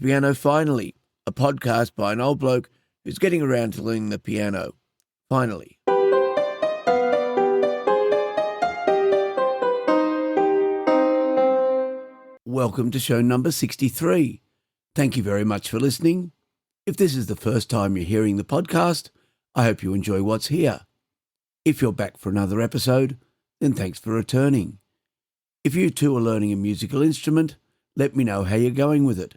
Piano Finally, a podcast by an old bloke who's getting around to learning the piano. Finally. Welcome to show number 63. Thank you very much for listening. If this is the first time you're hearing the podcast, I hope you enjoy what's here. If you're back for another episode, then thanks for returning. If you too are learning a musical instrument, let me know how you're going with it.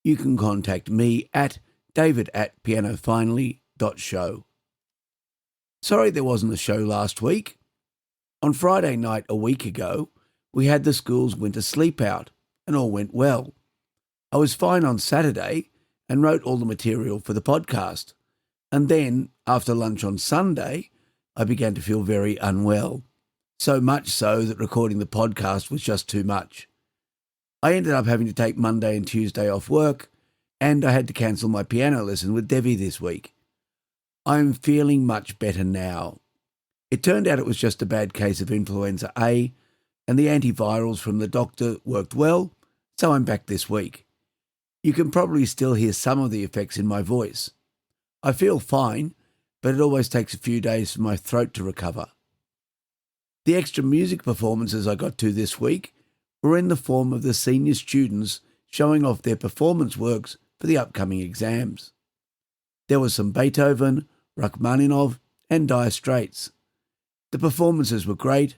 You can contact me at david@pianofinally.show. Sorry there wasn't a show last week. On Friday night a week ago, we had the school's winter sleep out and all went well. I was fine on Saturday and wrote all the material for the podcast. And then, after lunch on Sunday, I began to feel very unwell. So much so that recording the podcast was just too much. I ended up having to take Monday and Tuesday off work, and I had to cancel my piano lesson with Devi this week. I'm feeling much better now. It turned out it was just a bad case of Influenza A, and the antivirals from the doctor worked well, so I'm back this week. You can probably still hear some of the effects in my voice. I feel fine, but it always takes a few days for my throat to recover. The extra music performances I got to this week were in the form of the senior students showing off their performance works for the upcoming exams. There was some Beethoven, Rachmaninoff, and Dire Straits. The performances were great,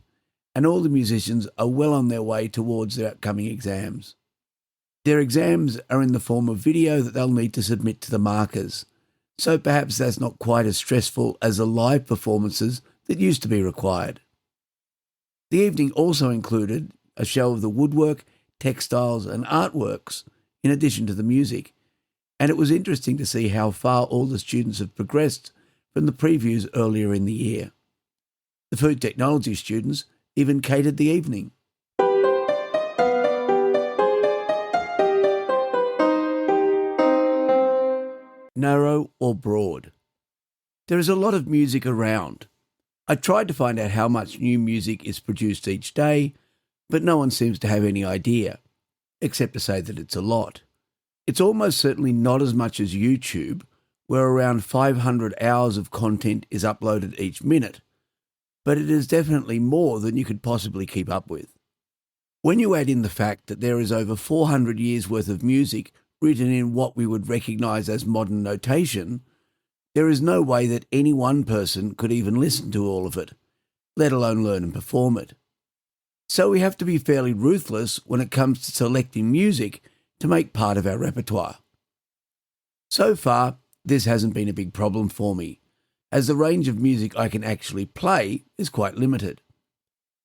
and all the musicians are well on their way towards their upcoming exams. Their exams are in the form of video that they'll need to submit to the markers, so perhaps that's not quite as stressful as the live performances that used to be required. The evening also included a show of the woodwork, textiles and artworks, in addition to the music, and it was interesting to see how far all the students have progressed from the previews earlier in the year. The food technology students even catered the evening. Narrow or broad? There is a lot of music around. I tried to find out how much new music is produced each day, but no one seems to have any idea, except to say that it's a lot. It's almost certainly not as much as YouTube, where around 500 hours of content is uploaded each minute, but it is definitely more than you could possibly keep up with. When you add in the fact that there is over 400 years' worth of music written in what we would recognise as modern notation, there is no way that any one person could even listen to all of it, let alone learn and perform it. So we have to be fairly ruthless when it comes to selecting music to make part of our repertoire. So far, this hasn't been a big problem for me, as the range of music I can actually play is quite limited.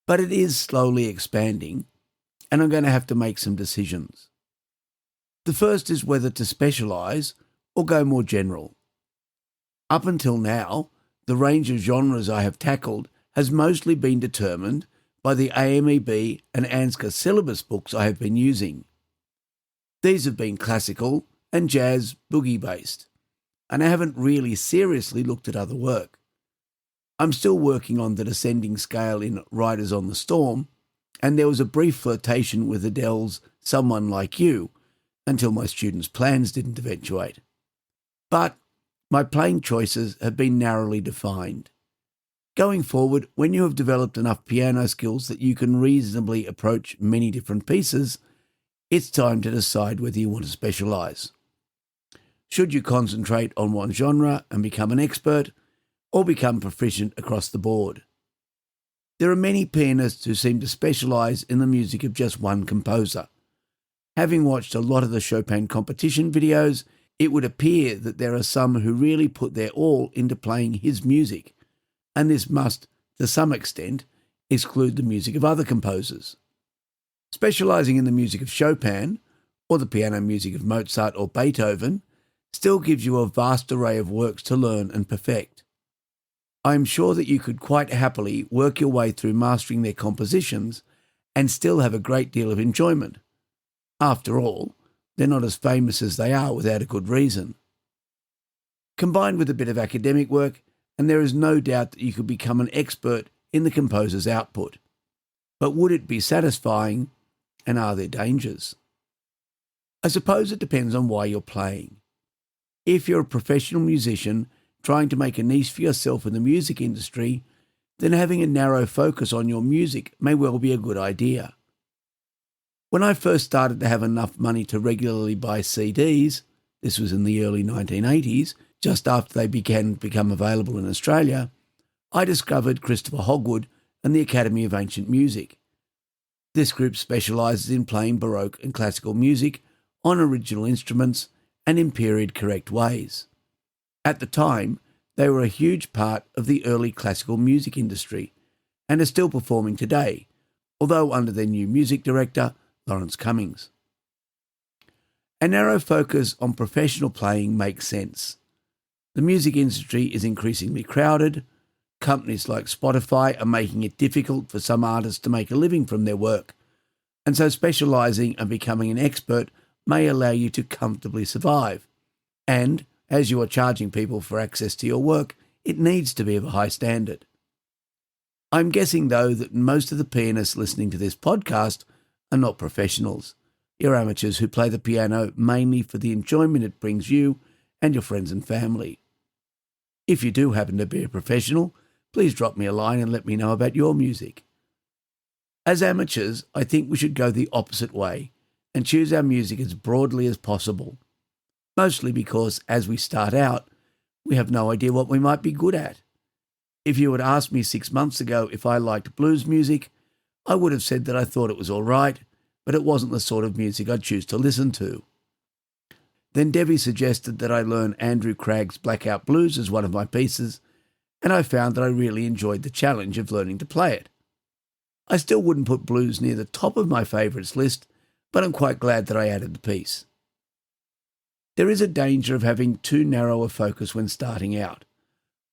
But it is slowly expanding, and I'm going to have to make some decisions. The first is whether to specialise or go more general. Up until now, the range of genres I have tackled has mostly been determined by the AMEB and ANSCA syllabus books I have been using. These have been classical and jazz boogie based, and I haven't really seriously looked at other work. I'm still working on the descending scale in Riders on the Storm, and there was a brief flirtation with Adele's Someone Like You, until my students' plans didn't eventuate. But my playing choices have been narrowly defined. Going forward, when you have developed enough piano skills that you can reasonably approach many different pieces, it's time to decide whether you want to specialise. Should you concentrate on one genre and become an expert, or become proficient across the board? There are many pianists who seem to specialise in the music of just one composer. Having watched a lot of the Chopin competition videos, it would appear that there are some who really put their all into playing his music, and this must, to some extent, exclude the music of other composers. Specialising in the music of Chopin, or the piano music of Mozart or Beethoven, still gives you a vast array of works to learn and perfect. I am sure that you could quite happily work your way through mastering their compositions and still have a great deal of enjoyment. After all, they're not as famous as they are without a good reason. Combined with a bit of academic work, and there is no doubt that you could become an expert in the composer's output. But would it be satisfying, and are there dangers? I suppose it depends on why you're playing. If you're a professional musician trying to make a niche for yourself in the music industry, then having a narrow focus on your music may well be a good idea. When I first started to have enough money to regularly buy CDs, this was in the early 1980s, just after they began to become available in Australia, I discovered Christopher Hogwood and the Academy of Ancient Music. This group specialises in playing Baroque and classical music on original instruments and in period-correct ways. At the time, they were a huge part of the early classical music industry and are still performing today, although under their new music director, Lawrence Cummings. A narrow focus on professional playing makes sense. The music industry is increasingly crowded. Companies like Spotify are making it difficult for some artists to make a living from their work, and so specialising and becoming an expert may allow you to comfortably survive. And as you are charging people for access to your work, it needs to be of a high standard. I'm guessing, though, that most of the pianists listening to this podcast are not professionals. You're amateurs who play the piano mainly for the enjoyment it brings you and your friends and family. If you do happen to be a professional, please drop me a line and let me know about your music. As amateurs, I think we should go the opposite way and choose our music as broadly as possible, mostly because as we start out, we have no idea what we might be good at. If you had asked me 6 months ago if I liked blues music, I would have said that I thought it was all right, but it wasn't the sort of music I'd choose to listen to. Then Devi suggested that I learn Andrew Craggs Blackout Blues as one of my pieces, and I found that I really enjoyed the challenge of learning to play it. I still wouldn't put blues near the top of my favourites list, but I'm quite glad that I added the piece. There is a danger of having too narrow a focus when starting out.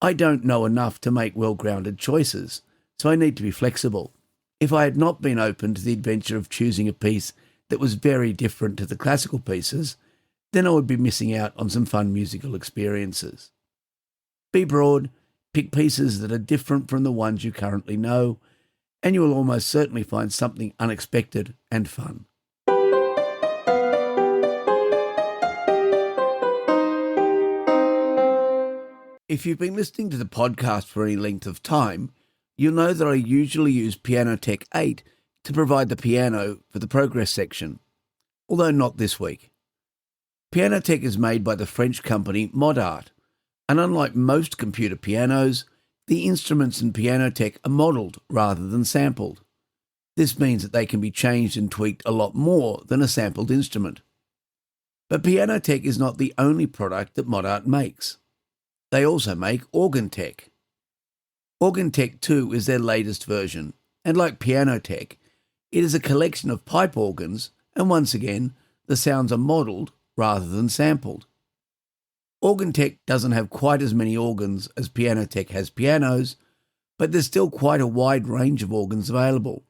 I don't know enough to make well-grounded choices, so I need to be flexible. If I had not been open to the adventure of choosing a piece that was very different to the classical pieces, then I would be missing out on some fun musical experiences. Be broad, pick pieces that are different from the ones you currently know, and you will almost certainly find something unexpected and fun. If you've been listening to the podcast for any length of time, you'll know that I usually use Pianotech 8 to provide the piano for the progress section, although not this week. Pianotech is made by the French company Modart, and unlike most computer pianos, the instruments in Pianotech are modelled rather than sampled. This means that they can be changed and tweaked a lot more than a sampled instrument. But Pianotech is not the only product that Modart makes. They also make OrganTech. OrganTech 2 is their latest version, and like Pianotech, it is a collection of pipe organs, and once again, the sounds are modelled rather than sampled. OrganTech doesn't have quite as many organs as Pianotech has pianos, but there's still quite a wide range of organs available,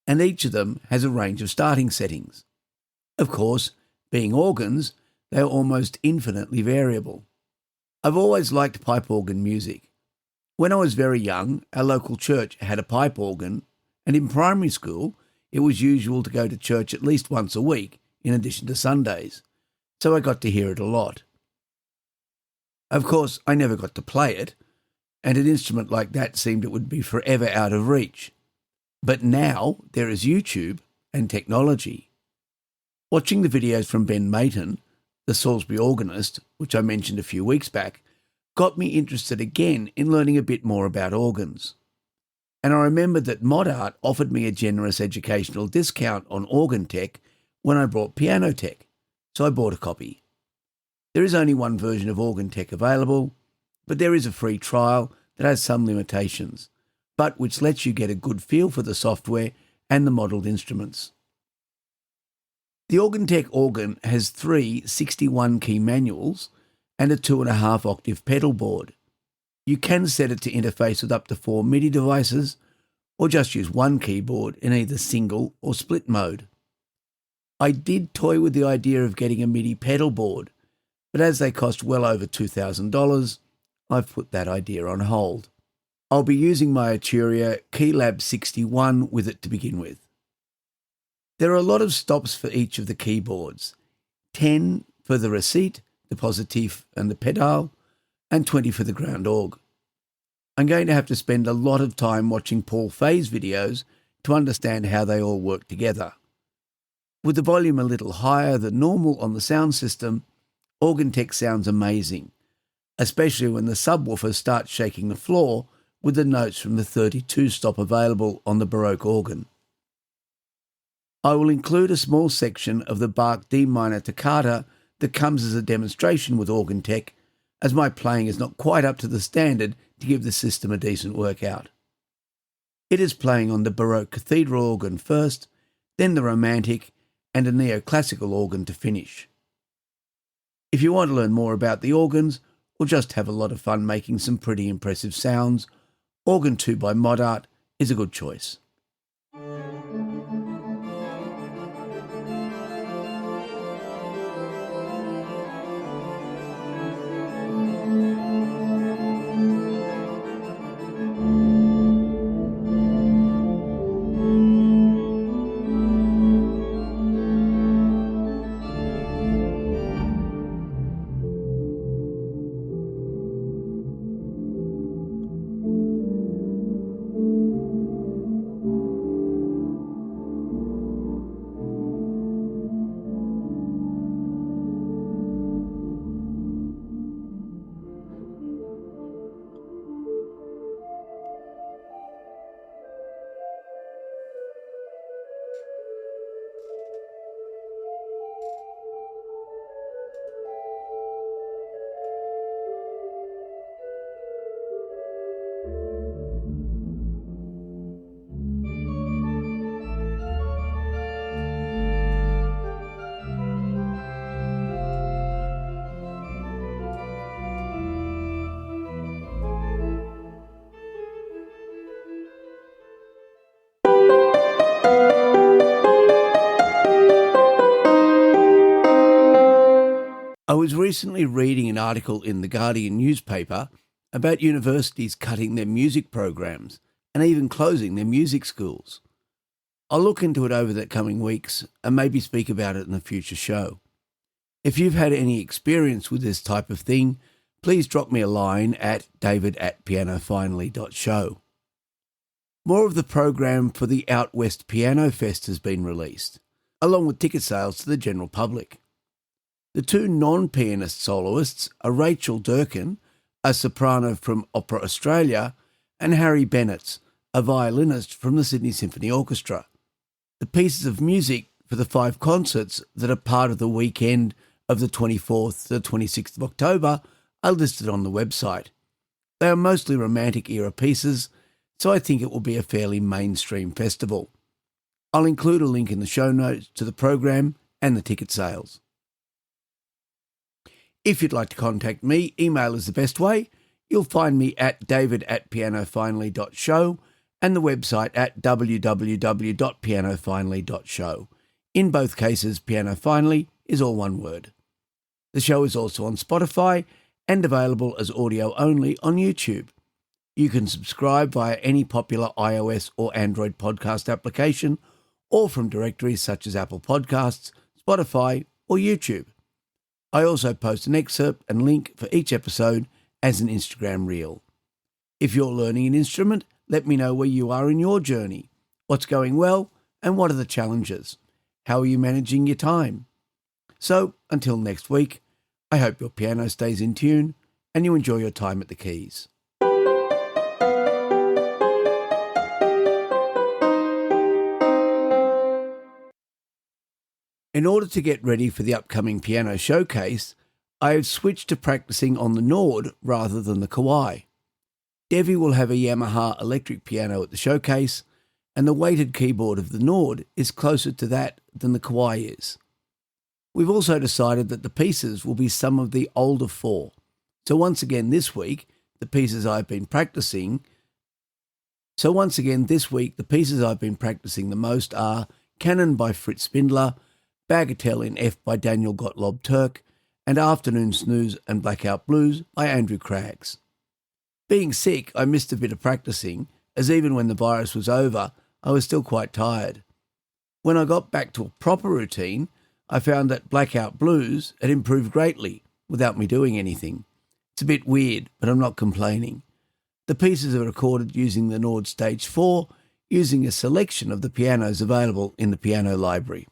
and each of them has a range of starting settings. Of course, being organs, they are almost infinitely variable. I've always liked pipe organ music. When I was very young, our local church had a pipe organ, and in primary school, it was usual to go to church at least once a week, in addition to Sundays, so I got to hear it a lot. Of course, I never got to play it, and an instrument like that seemed it would be forever out of reach. But now there is YouTube and technology. Watching the videos from Ben Mayton, the Salisbury organist, which I mentioned a few weeks back, got me interested again in learning a bit more about organs. And I remembered that Modart offered me a generous educational discount on OrganTech when I bought Pianotech, so I bought a copy. There is only one version of OrganTech available, but there is a free trial that has some limitations, but which lets you get a good feel for the software and the modelled instruments. The OrganTech organ has 3 61-key manuals and a 2.5 octave pedal board. You can set it to interface with up to 4 MIDI devices, or just use one keyboard in either single or split mode. I did toy with the idea of getting a MIDI pedal board, but as they cost well over $2,000, I've put that idea on hold. I'll be using my Arturia Keylab 61 with it to begin with. There are a lot of stops for each of the keyboards. 10 for the recite, the positif and the pedal, and 20 for the ground org. I'm going to have to spend a lot of time watching Paul Fay's videos to understand how they all work together. With the volume a little higher than normal on the sound system, organ tech sounds amazing, especially when the subwoofer starts shaking the floor with the notes from the 32 stop available on the Baroque organ. I will include a small section of the Bach D minor toccata that comes as a demonstration with organ tech, as my playing is not quite up to the standard to give the system a decent workout. It is playing on the Baroque cathedral organ first, then the Romantic, and a neoclassical organ to finish. If you want to learn more about the organs, or just have a lot of fun making some pretty impressive sounds, Organ 2 by Modart is a good choice. I was recently reading an article in the Guardian newspaper about universities cutting their music programs and even closing their music schools. I'll look into it over the coming weeks and maybe speak about it in a future show. If you've had any experience with this type of thing, please drop me a line at david@pianofinally.show. More of the program for the Out West Piano Fest has been released, along with ticket sales to the general public. The two non-pianist soloists are Rachel Durkin, a soprano from Opera Australia, and Harry Bennett, a violinist from the Sydney Symphony Orchestra. The pieces of music for the 5 concerts that are part of the weekend of the 24th to the 26th of October are listed on the website. They are mostly Romantic era pieces, so I think it will be a fairly mainstream festival. I'll include a link in the show notes to the program and the ticket sales. If you'd like to contact me, email is the best way. You'll find me at david@pianofinally.show and the website at www.pianofinally.show. In both cases, Piano Finally is all one word. The show is also on Spotify and available as audio only on YouTube. You can subscribe via any popular iOS or Android podcast application or from directories such as Apple Podcasts, Spotify, or YouTube. I also post an excerpt and link for each episode as an Instagram reel. If you're learning an instrument, let me know where you are in your journey, what's going well, and what are the challenges. How are you managing your time? So, until next week, I hope your piano stays in tune and you enjoy your time at the keys. In order to get ready for the upcoming piano showcase, I have switched to practicing on the Nord rather than the Kawai. Devi will have a Yamaha electric piano at the showcase, and the weighted keyboard of the Nord is closer to that than the Kawai is. We've also decided that the pieces will be some of the older 4. So once again this week, the pieces I've been practicing the most are Canon by Fritz Spindler, Bagatelle in F by Daniel Gottlob Turk, and Afternoon Snooze and Blackout Blues by Andrew Craggs. Being sick, I missed a bit of practicing, as even when the virus was over, I was still quite tired. When I got back to a proper routine, I found that Blackout Blues had improved greatly without me doing anything. It's a bit weird, but I'm not complaining. The pieces are recorded using the Nord Stage 4, using a selection of the pianos available in the piano library.